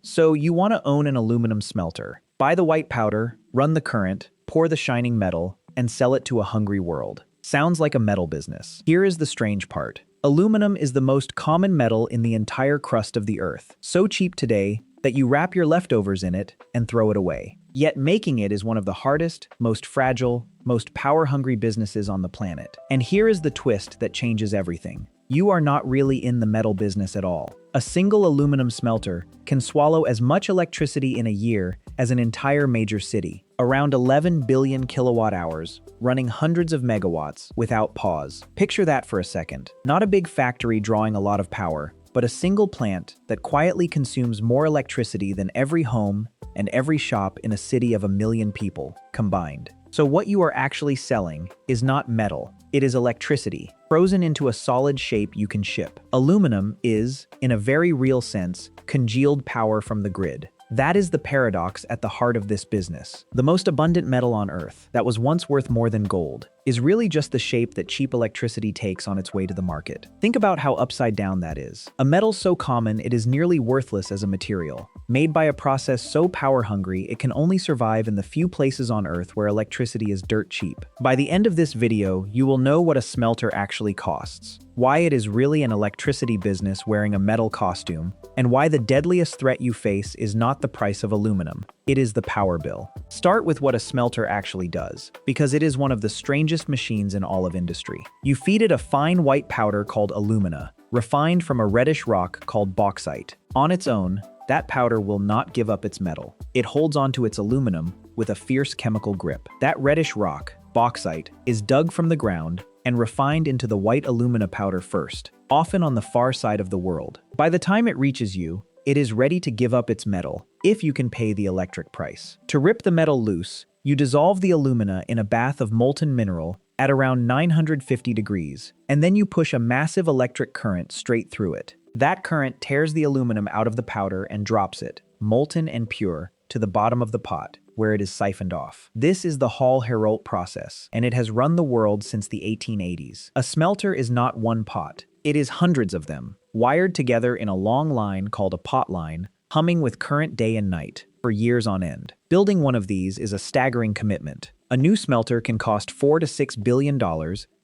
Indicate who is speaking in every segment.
Speaker 1: So you want to own an aluminum smelter. Buy the white powder, run the current, pour the shining metal, and sell it to a hungry world. Sounds like a metal business. Here is the strange part. Aluminum is the most common metal in the entire crust of the Earth. So cheap today that you wrap your leftovers in it and throw it away. Yet making it is one of the hardest, most fragile, most power-hungry businesses on the planet. And here is the twist that changes everything. You are not really in the metal business at all. A single aluminum smelter can swallow as much electricity in a year as an entire major city, around 11 billion kilowatt hours, running hundreds of megawatts without pause. Picture that for a second. Not a big factory drawing a lot of power, but a single plant that quietly consumes more electricity than every home and every shop in a city of 1 million people combined. So what you are actually selling is not metal, it is electricity, frozen into a solid shape you can ship. Aluminum is, in a very real sense, congealed power from the grid. That is the paradox at the heart of this business. The most abundant metal on Earth, that was once worth more than gold, is really just the shape that cheap electricity takes on its way to the market. Think about how upside down that is. A metal so common it is nearly worthless as a material. Made by a process so power-hungry it can only survive in the few places on Earth where electricity is dirt cheap. By the end of this video, you will know what a smelter actually costs, why it is really an electricity business wearing a metal costume, and why the deadliest threat you face is not the price of aluminum, it is the power bill. Start with what a smelter actually does, because it is one of the strangest machines in all of industry. You feed it a fine white powder called alumina, refined from a reddish rock called bauxite. On its own, that powder will not give up its metal. It holds onto its aluminum with a fierce chemical grip. That reddish rock, bauxite, is dug from the ground and refined into the white alumina powder first, often on the far side of the world. By the time it reaches you, it is ready to give up its metal, if you can pay the electric price. To rip the metal loose, you dissolve the alumina in a bath of molten mineral at around 950 degrees, and then you push a massive electric current straight through it. That current tears the aluminum out of the powder and drops it, molten and pure, to the bottom of the pot, where it is siphoned off. This is the Heroult process, and it has run the world since the 1880s. A smelter is not one pot. It is hundreds of them, wired together in a long line called a pot line, humming with current day and night, for years on end. Building one of these is a staggering commitment. A new smelter can cost $4 to $6 billion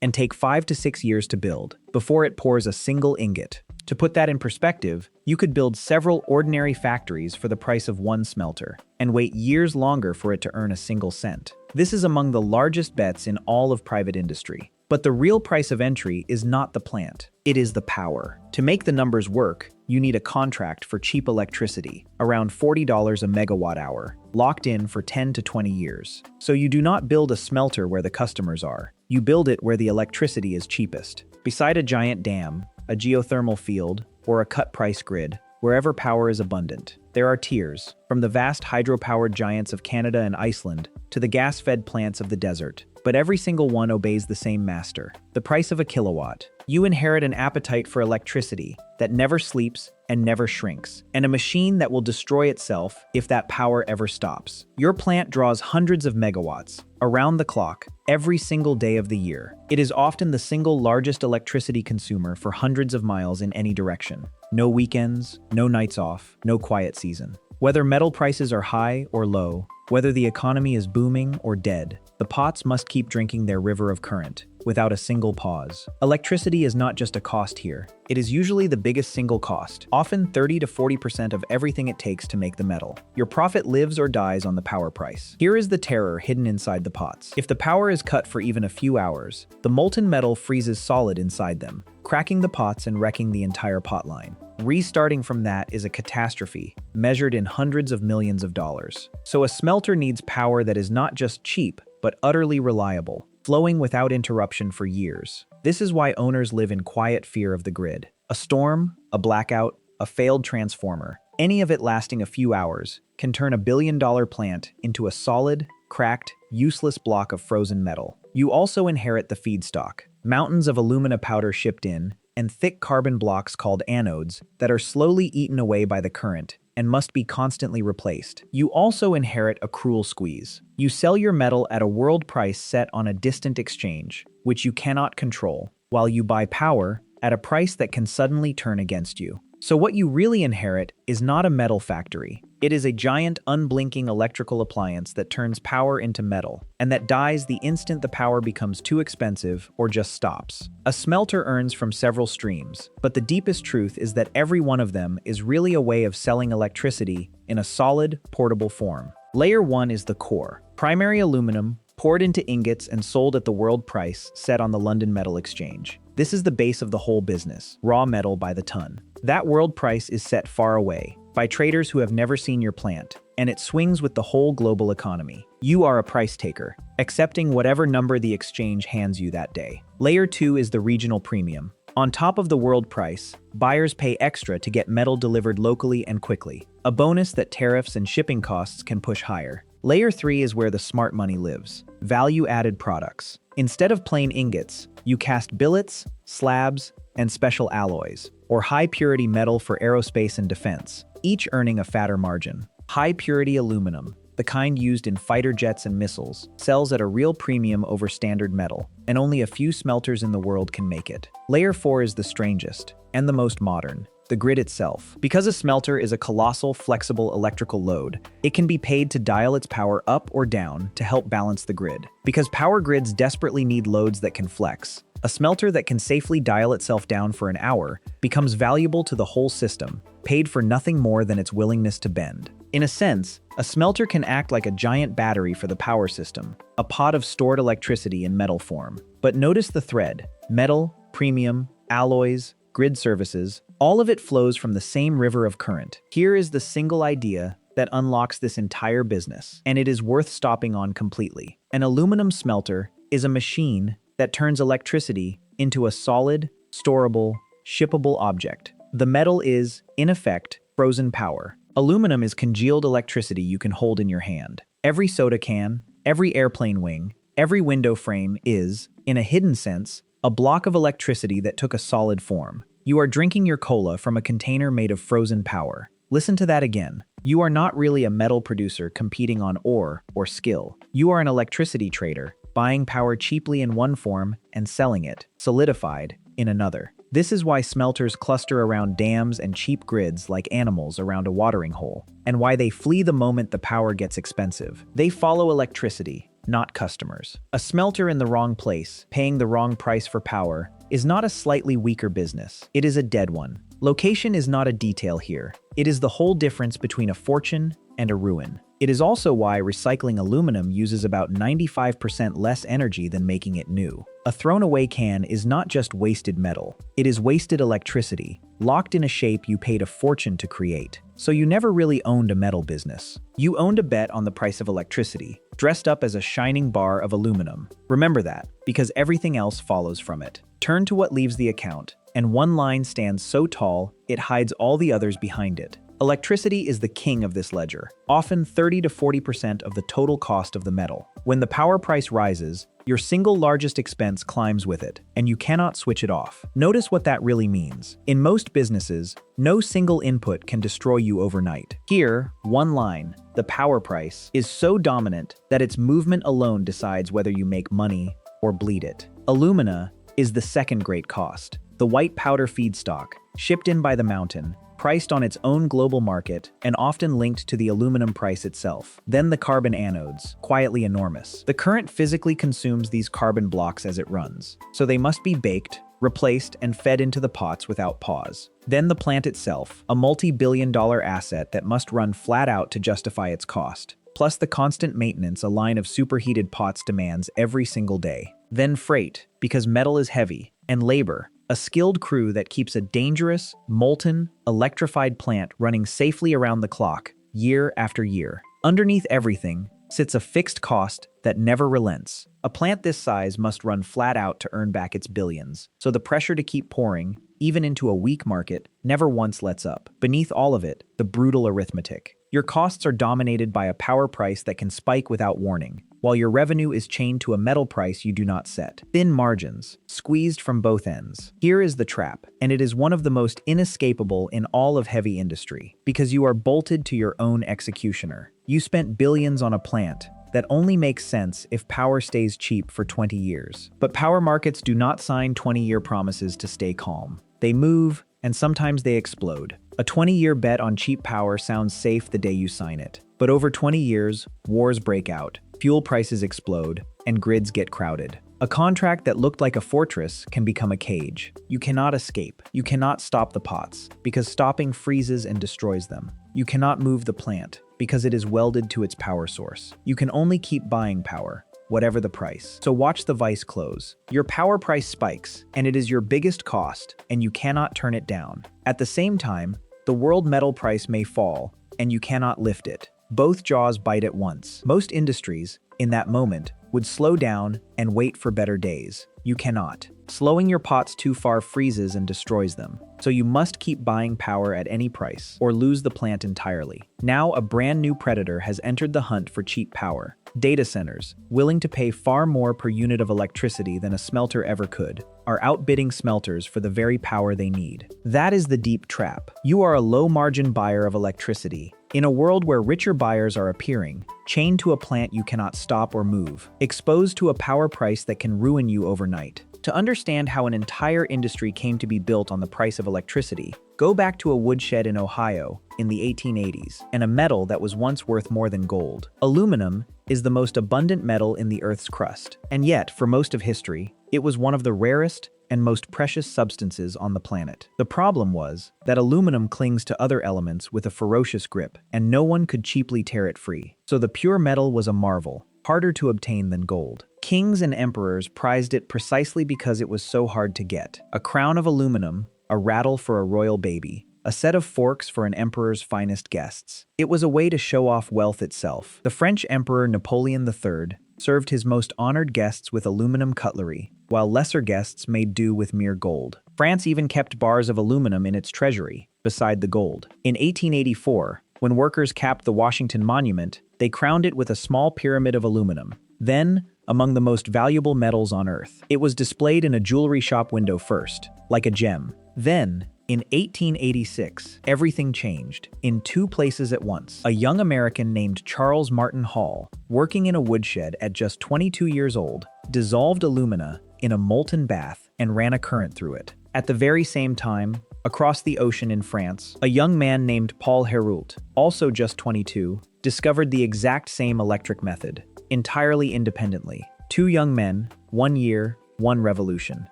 Speaker 1: and take 5 to 6 years to build, before it pours a single ingot. To put that in perspective, you could build several ordinary factories for the price of one smelter, and wait years longer for it to earn a single cent. This is among the largest bets in all of private industry. But the real price of entry is not the plant, it is the power. To make the numbers work, you need a contract for cheap electricity, around $40 a megawatt hour, locked in for 10 to 20 years. So you do not build a smelter where the customers are, you build it where the electricity is cheapest. Beside a giant dam, a geothermal field, or a cut-price grid, wherever power is abundant. There are tiers, from the vast hydropowered giants of Canada and Iceland to the gas-fed plants of the desert. But every single one obeys the same master, the price of a kilowatt. You inherit an appetite for electricity that never sleeps and never shrinks, and a machine that will destroy itself if that power ever stops. Your plant draws hundreds of megawatts, around the clock, every single day of the year. It is often the single largest electricity consumer for hundreds of miles in any direction. No weekends, no nights off, no quiet season. Whether metal prices are high or low, whether the economy is booming or dead, the pots must keep drinking their river of current, without a single pause. Electricity is not just a cost here. It is usually the biggest single cost, often 30 to 40% of everything it takes to make the metal. Your profit lives or dies on the power price. Here is the terror hidden inside the pots. If the power is cut for even a few hours, the molten metal freezes solid inside them, cracking the pots and wrecking the entire pot line. Restarting from that is a catastrophe, measured in hundreds of millions of dollars. So a smelter needs power that is not just cheap, but utterly reliable, flowing without interruption for years. This is why owners live in quiet fear of the grid. A storm, a blackout, a failed transformer, any of it lasting a few hours, can turn $1 billion plant into a solid, cracked, useless block of frozen metal. You also inherit the feedstock, mountains of alumina powder shipped in, and thick carbon blocks called anodes that are slowly eaten away by the current and must be constantly replaced. You also inherit a cruel squeeze. You sell your metal at a world price set on a distant exchange, which you cannot control, while you buy power at a price that can suddenly turn against you. So what you really inherit is not a metal factory. It is a giant, unblinking electrical appliance that turns power into metal, and that dies the instant the power becomes too expensive or just stops. A smelter earns from several streams, but the deepest truth is that every one of them is really a way of selling electricity in a solid, portable form. Layer 1 is the core. Primary aluminum, poured into ingots and sold at the world price set on the London Metal Exchange. This is the base of the whole business, raw metal by the ton. That world price is set far away, by traders who have never seen your plant, and it swings with the whole global economy. You are a price taker, accepting whatever number the exchange hands you that day. Layer 2 is the regional premium. On top of the world price, buyers pay extra to get metal delivered locally and quickly, a bonus that tariffs and shipping costs can push higher. Layer 3 is where the smart money lives. Value-added products. Instead of plain ingots, you cast billets, slabs, and special alloys, or high-purity metal for aerospace and defense, each earning a fatter margin. High-purity aluminum, the kind used in fighter jets and missiles, sells at a real premium over standard metal, and only a few smelters in the world can make it. Layer 4 is the strangest, and the most modern. The grid itself. Because a smelter is a colossal, flexible electrical load, it can be paid to dial its power up or down to help balance the grid. Because power grids desperately need loads that can flex, a smelter that can safely dial itself down for an hour becomes valuable to the whole system, paid for nothing more than its willingness to bend. In a sense, a smelter can act like a giant battery for the power system, a pot of stored electricity in metal form. But notice the thread: metal, premium, alloys, grid services, all of it flows from the same river of current. Here is the single idea that unlocks this entire business, and it is worth stopping on completely. An aluminum smelter is a machine that turns electricity into a solid, storable, shippable object. The metal is, in effect, frozen power. Aluminum is congealed electricity you can hold in your hand. Every soda can, every airplane wing, every window frame is, in a hidden sense, a block of electricity that took a solid form. You are drinking your cola from a container made of frozen power. Listen to that again. You are not really a metal producer competing on ore or skill. You are an electricity trader, buying power cheaply in one form and selling it, solidified, in another. This is why smelters cluster around dams and cheap grids like animals around a watering hole, and why they flee the moment the power gets expensive. They follow electricity, not customers. A smelter in the wrong place, paying the wrong price for power, is not a slightly weaker business. It is a dead one. Location is not a detail here. It is the whole difference between a fortune and a ruin. It is also why recycling aluminum uses about 95% less energy than making it new. A thrown-away can is not just wasted metal. It is wasted electricity, locked in a shape you paid a fortune to create. So you never really owned a metal business. You owned a bet on the price of electricity, dressed up as a shining bar of aluminum. Remember that, because everything else follows from it. Turn to what leaves the account, and one line stands so tall, it hides all the others behind it. Electricity is the king of this ledger, often 30 to 40% of the total cost of the metal. When the power price rises, your single largest expense climbs with it, and you cannot switch it off. Notice what that really means. In most businesses, no single input can destroy you overnight. Here, one line, the power price, is so dominant that its movement alone decides whether you make money or bleed it. Alumina is the second great cost. The white powder feedstock, shipped in by the mountain, priced on its own global market, and often linked to the aluminum price itself. Then the carbon anodes, quietly enormous. The current physically consumes these carbon blocks as it runs, so they must be baked, replaced, and fed into the pots without pause. Then the plant itself, a multi-billion-dollar asset that must run flat out to justify its cost. Plus the constant maintenance a line of superheated pots demands every single day. Then freight, because metal is heavy, and labor, a skilled crew that keeps a dangerous, molten, electrified plant running safely around the clock, year after year. Underneath everything sits a fixed cost that never relents. A plant this size must run flat out to earn back its billions, so the pressure to keep pouring, even into a weak market, never once lets up. Beneath all of it, the brutal arithmetic. Your costs are dominated by a power price that can spike without warning, while your revenue is chained to a metal price you do not set. Thin margins, squeezed from both ends. Here is the trap, and it is one of the most inescapable in all of heavy industry, because you are bolted to your own executioner. You spent billions on a plant that only makes sense if power stays cheap for 20 years. But power markets do not sign 20-year promises to stay calm. They move, and sometimes they explode. A 20-year bet on cheap power sounds safe the day you sign it. But over 20 years, wars break out, fuel prices explode, and grids get crowded. A contract that looked like a fortress can become a cage. You cannot escape. You cannot stop the pots, because stopping freezes and destroys them. You cannot move the plant, because it is welded to its power source. You can only keep buying power, whatever the price. So watch the vice close. Your power price spikes, and it is your biggest cost, and you cannot turn it down. At the same time, the world metal price may fall, and you cannot lift it. Both jaws bite at once. Most industries, in that moment, would slow down and wait for better days. You cannot. Slowing your pots too far freezes and destroys them. So you must keep buying power at any price, or lose the plant entirely. Now a brand new predator has entered the hunt for cheap power. Data centers, willing to pay far more per unit of electricity than a smelter ever could, are outbidding smelters for the very power they need. That is the deep trap. You are a low-margin buyer of electricity. In a world where richer buyers are appearing, chained to a plant you cannot stop or move, exposed to a power price that can ruin you overnight. To understand how an entire industry came to be built on the price of electricity, go back to a woodshed in Ohio in the 1880s, and a metal that was once worth more than gold. Aluminum is the most abundant metal in the Earth's crust, and yet, for most of history, it was one of the rarest and most precious substances on the planet. The problem was that aluminum clings to other elements with a ferocious grip, and no one could cheaply tear it free. So the pure metal was a marvel, harder to obtain than gold. Kings and emperors prized it precisely because it was so hard to get. A crown of aluminum, a rattle for a royal baby, a set of forks for an emperor's finest guests. It was a way to show off wealth itself. The French Emperor Napoleon III served his most honored guests with aluminum cutlery, while lesser guests made do with mere gold. France even kept bars of aluminum in its treasury, beside the gold. In 1884, when workers capped the Washington Monument, they crowned it with a small pyramid of aluminum. Then, among the most valuable metals on Earth, it was displayed in a jewelry shop window first, like a gem. Then, in 1886, everything changed, in two places at once. A young American named Charles Martin Hall, working in a woodshed at just 22 years old, dissolved alumina in a molten bath and ran a current through it. At the very same time, across the ocean in France, a young man named Paul Heroult, also just 22, discovered the exact same electric method, entirely independently. Two young men, 1 year, one revolution.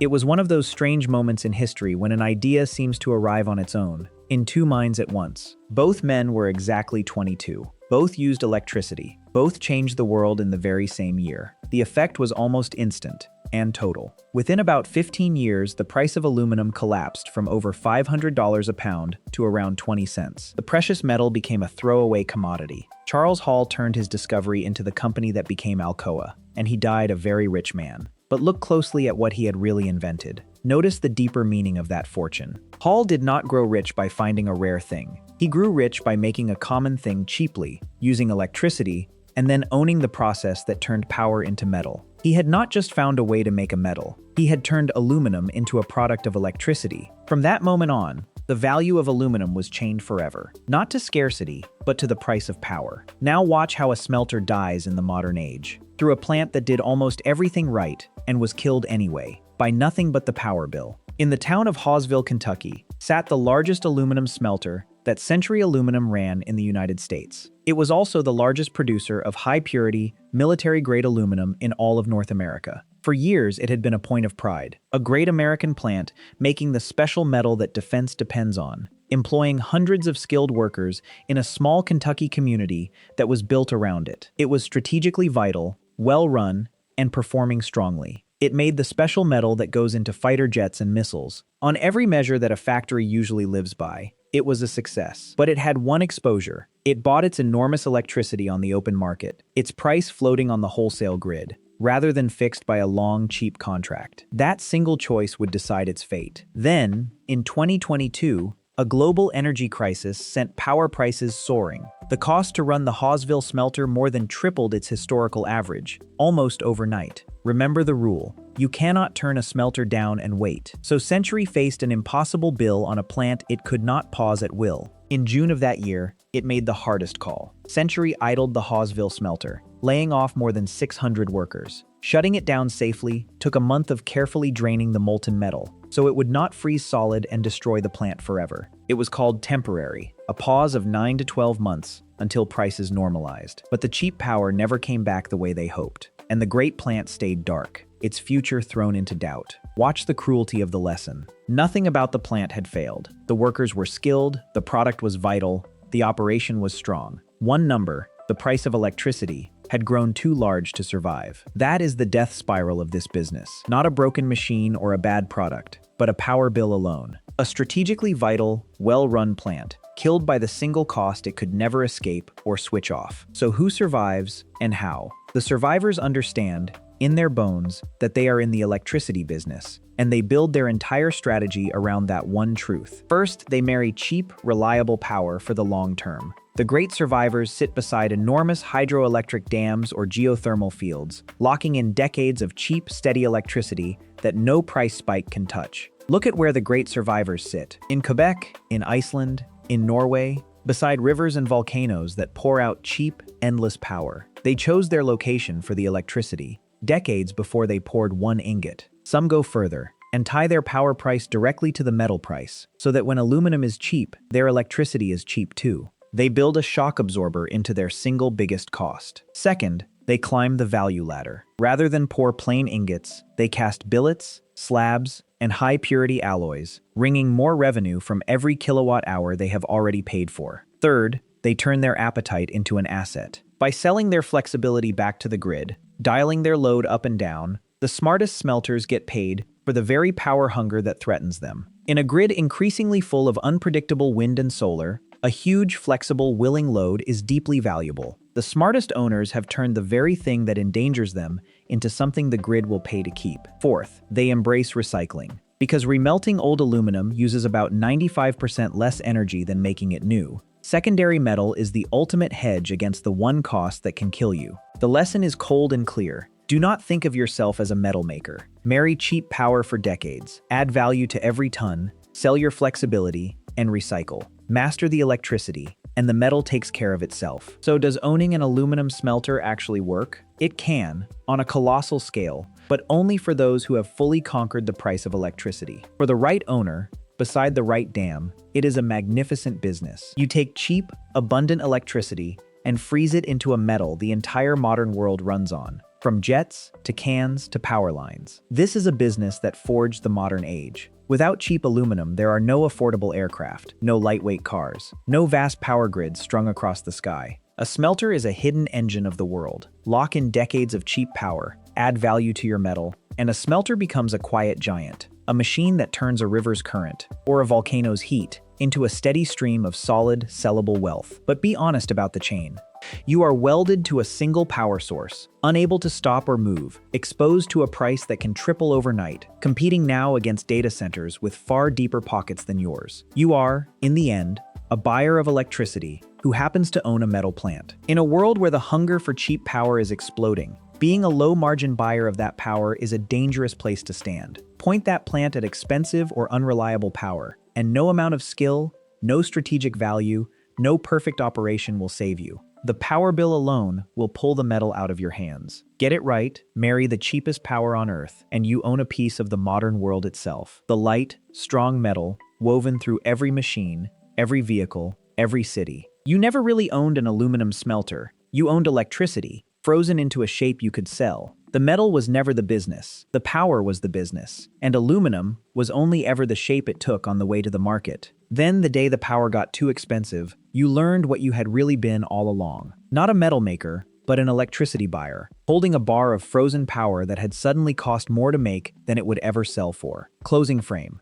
Speaker 1: It was one of those strange moments in history when an idea seems to arrive on its own, in two minds at once. Both men were exactly 22. Both used electricity. Both changed the world in the very same year. The effect was almost instant and total. Within about 15 years, the price of aluminum collapsed from over $500 a pound to around 20 cents. The precious metal became a throwaway commodity. Charles Hall turned his discovery into the company that became Alcoa, and he died a very rich man. But look closely at what he had really invented. Notice the deeper meaning of that fortune. Hall did not grow rich by finding a rare thing. He grew rich by making a common thing cheaply, using electricity, and then owning the process that turned power into metal. He had not just found a way to make a metal, he had turned aluminum into a product of electricity. From that moment on, the value of aluminum was chained forever, not to scarcity, but to the price of power. Now watch how a smelter dies in the modern age, through a plant that did almost everything right and was killed anyway, by nothing but the power bill. In the town of Hawesville, Kentucky, sat the largest aluminum smelter that Century Aluminum ran in the United States. It was also the largest producer of high-purity, military-grade aluminum in all of North America. For years, it had been a point of pride, a great American plant making the special metal that defense depends on, employing hundreds of skilled workers in a small Kentucky community that was built around it. It was strategically vital, well-run, and performing strongly. It made the special metal that goes into fighter jets and missiles. On every measure that a factory usually lives by, it was a success. But it had one exposure. It bought its enormous electricity on the open market, its price floating on the wholesale grid, rather than fixed by a long, cheap contract. That single choice would decide its fate. Then, in 2022, a global energy crisis sent power prices soaring. The cost to run the Hawesville smelter more than tripled its historical average, almost overnight. Remember the rule: you cannot turn a smelter down and wait. So Century faced an impossible bill on a plant it could not pause at will. In June of that year, it made the hardest call. Century idled the Hawesville smelter, laying off more than 600 workers. Shutting it down safely took a month of carefully draining the molten metal, so it would not freeze solid and destroy the plant forever. It was called temporary, a pause of 9 to 12 months until prices normalized. But the cheap power never came back the way they hoped, and the great plant stayed dark, its future thrown into doubt. Watch the cruelty of the lesson. Nothing about the plant had failed. The workers were skilled, the product was vital, the operation was strong. One number, the price of electricity, had grown too large to survive. That is the death spiral of this business. Not a broken machine or a bad product, but a power bill alone. A strategically vital, well-run plant, killed by the single cost it could never escape or switch off. So who survives and how? The survivors understand, in their bones, that they are in the electricity business, and they build their entire strategy around that one truth. First, they marry cheap, reliable power for the long term. The great survivors sit beside enormous hydroelectric dams or geothermal fields, locking in decades of cheap, steady electricity that no price spike can touch. Look at where the great survivors sit. In Quebec, in Iceland, in Norway, beside rivers and volcanoes that pour out cheap, endless power. They chose their location for the electricity, decades before they poured one ingot. Some go further and tie their power price directly to the metal price, so that when aluminum is cheap, their electricity is cheap too. They build a shock absorber into their single biggest cost. Second, they climb the value ladder. Rather than pour plain ingots, they cast billets, slabs, and high-purity alloys, wringing more revenue from every kilowatt hour they have already paid for. Third, they turn their appetite into an asset. By selling their flexibility back to the grid, dialing their load up and down, the smartest smelters get paid for the very power hunger that threatens them. In a grid increasingly full of unpredictable wind and solar, a huge, flexible, willing load is deeply valuable. The smartest owners have turned the very thing that endangers them into something the grid will pay to keep. Fourth, they embrace recycling. Because remelting old aluminum uses about 95% less energy than making it new, secondary metal is the ultimate hedge against the one cost that can kill you. The lesson is cold and clear. Do not think of yourself as a metal maker. Marry cheap power for decades, add value to every ton, sell your flexibility, and recycle. Master the electricity, and the metal takes care of itself. So does owning an aluminum smelter actually work? It can, on a colossal scale, but only for those who have fully conquered the price of electricity. For the right owner, beside the right dam, it is a magnificent business. You take cheap, abundant electricity and freeze it into a metal the entire modern world runs on. From jets, to cans, to power lines. This is a business that forged the modern age. Without cheap aluminum, there are no affordable aircraft, no lightweight cars, no vast power grids strung across the sky. A smelter is a hidden engine of the world. Lock in decades of cheap power, add value to your metal, and a smelter becomes a quiet giant, a machine that turns a river's current, or a volcano's heat, into a steady stream of solid, sellable wealth. But be honest about the chain. You are welded to a single power source, unable to stop or move, exposed to a price that can triple overnight, competing now against data centers with far deeper pockets than yours. You are, in the end, a buyer of electricity who happens to own a metal plant. In a world where the hunger for cheap power is exploding, being a low-margin buyer of that power is a dangerous place to stand. Point that plant at expensive or unreliable power, and no amount of skill, no strategic value, no perfect operation will save you. The power bill alone will pull the metal out of your hands. Get it right, marry the cheapest power on earth, and you own a piece of the modern world itself. The light, strong metal, woven through every machine, every vehicle, every city. You never really owned an aluminum smelter. You owned electricity, frozen into a shape you could sell. The metal was never the business. The power was the business. And aluminum was only ever the shape it took on the way to the market. Then, the day the power got too expensive, you learned what you had really been all along. Not a metal maker, but an electricity buyer, holding a bar of frozen power that had suddenly cost more to make than it would ever sell for. Closing frame.